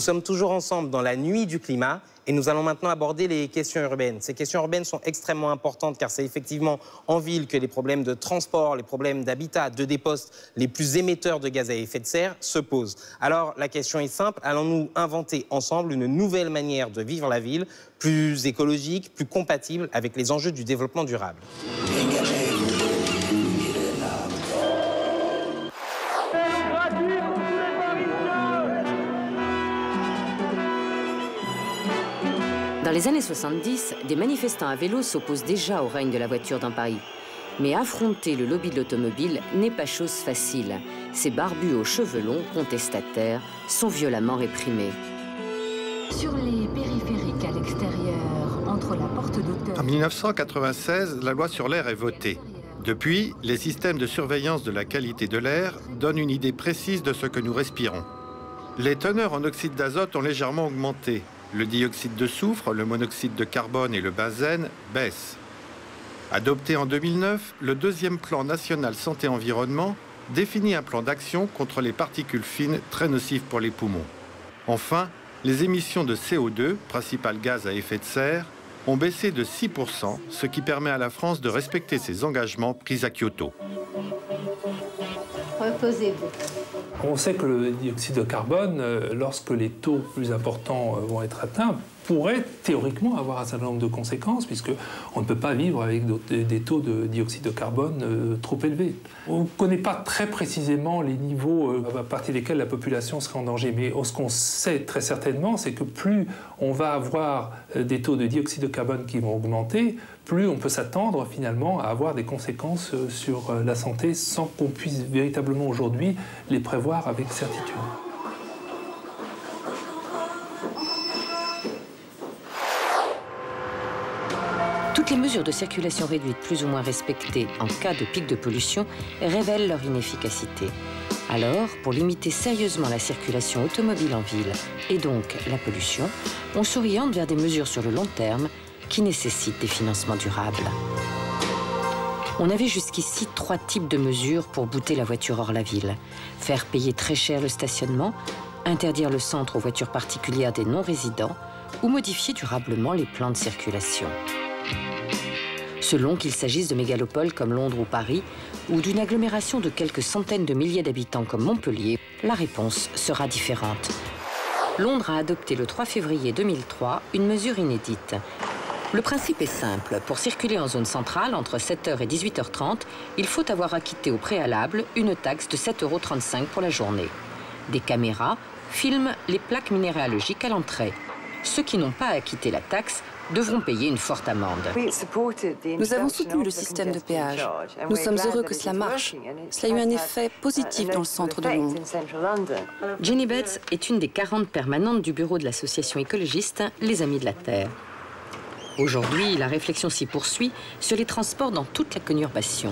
Nous sommes toujours ensemble dans la nuit du climat et nous allons maintenant aborder les questions urbaines. Ces questions urbaines sont extrêmement importantes car c'est effectivement en ville que les problèmes de transport, les problèmes d'habitat, de déposte, les plus émetteurs de gaz à effet de serre se posent. Alors la question est simple, allons-nous inventer ensemble une nouvelle manière de vivre la ville, plus écologique, plus compatible avec les enjeux du développement durable? Dans les années 70, des manifestants à vélo s'opposent déjà au règne de la voiture dans Paris. Mais affronter le lobby de l'automobile n'est pas chose facile. Ces barbus aux cheveux longs, contestataires, sont violemment réprimés. Sur les périphériques à l'extérieur, entre la porte d'Auteuil... En 1996, la loi sur l'air est votée. Depuis, les systèmes de surveillance de la qualité de l'air donnent une idée précise de ce que nous respirons. Les teneurs en oxyde d'azote ont légèrement augmenté. Le dioxyde de soufre, le monoxyde de carbone et le benzène baissent. Adopté en 2009, le deuxième plan national santé-environnement définit un plan d'action contre les particules fines très nocives pour les poumons. Enfin, les émissions de CO2, principal gaz à effet de serre, ont baissé de 6%, ce qui permet à la France de respecter ses engagements pris à Kyoto. Reposez-vous. On sait que le dioxyde de carbone, lorsque les taux plus importants vont être atteints, pourrait théoriquement avoir un certain nombre de conséquences, puisqu'on ne peut pas vivre avec des taux de dioxyde de carbone trop élevés. On ne connaît pas très précisément les niveaux à partir desquels la population serait en danger, mais ce qu'on sait très certainement, c'est que plus on va avoir des taux de dioxyde de carbone qui vont augmenter, plus on peut s'attendre finalement à avoir des conséquences sur la santé sans qu'on puisse véritablement aujourd'hui les prévoir avec certitude. Toutes les mesures de circulation réduite plus ou moins respectées en cas de pic de pollution révèlent leur inefficacité. Alors, pour limiter sérieusement la circulation automobile en ville et donc la pollution, on s'oriente vers des mesures sur le long terme qui nécessitent des financements durables. On avait jusqu'ici 3 types de mesures pour bouter la voiture hors la ville. Faire payer très cher le stationnement, interdire le centre aux voitures particulières des non-résidents ou modifier durablement les plans de circulation. Selon qu'il s'agisse de mégalopoles comme Londres ou Paris, ou d'une agglomération de quelques centaines de milliers d'habitants comme Montpellier, la réponse sera différente. Londres a adopté le 3 février 2003 une mesure inédite. Le principe est simple. Pour circuler en zone centrale, entre 7h et 18h30, il faut avoir acquitté au préalable une taxe de 7,35 € pour la journée. Des caméras filment les plaques minéralogiques à l'entrée. Ceux qui n'ont pas acquitté la taxe devront payer une forte amende. Nous avons soutenu le système de péage. Nous sommes heureux que cela marche. Cela a eu un effet positif dans le centre de Londres. Jenny Betts est une des 40 permanentes du bureau de l'association écologiste Les Amis de la Terre. Aujourd'hui, la réflexion s'y poursuit sur les transports dans toute la conurbation.